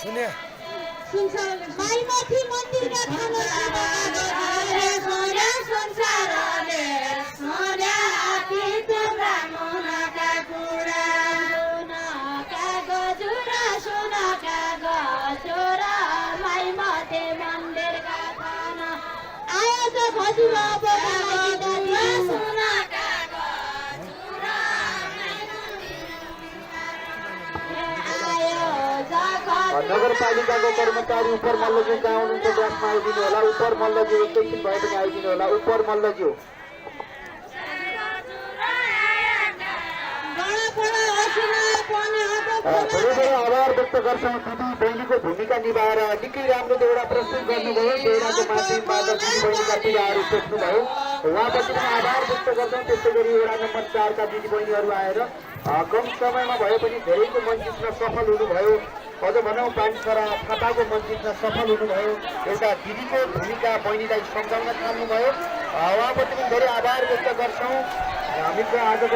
सुने माइमाथि मन्दिरमा खानु सोना संसारले सोना हाती तिम्रा मुनाका कुरा सुनका गजुरा सुनका गजुरा माइमाथि मन्दिरका खाना आयो त खजुरा बोला सुनका नगरपालिकाको कर्मचारी उपर मल्लज्यू कहाँ हुनुहुन्छ ब्यासमा आइदिनु होला। उपर मल्लज्यू एकैछिन भए पनि आइदिनु होला। उपर मल्लज्यू धेरै आभार व्यक्त गर्छौँ। दिदी बहिनीको भूमिका निभाएर निकै राम्रो एउटा प्रस्तुत गर्नुभयो। बेडाको माध्यमबाट दिदी बहिनीका पीडाहरू सोध्नुभयो। उहाँप्रति पनि आभार व्यक्त गर्छौँ। त्यस्तै गरी वडा नम्बर 4 का दिदी बहिनीहरू आएर कम समयमा भए पनि धेरैको मन जित्न सफल हुनुभयो। अझ भनौँ पानीछरा थापाको मन जित्न सफल हुनुभयो। एउटा दिदीको भूमिका बहिनीलाई सम्झाउन थाल्नुभयो। उहाँप्रति पनि धेरै आभार व्यक्त गर्छौँ। हामीको आजको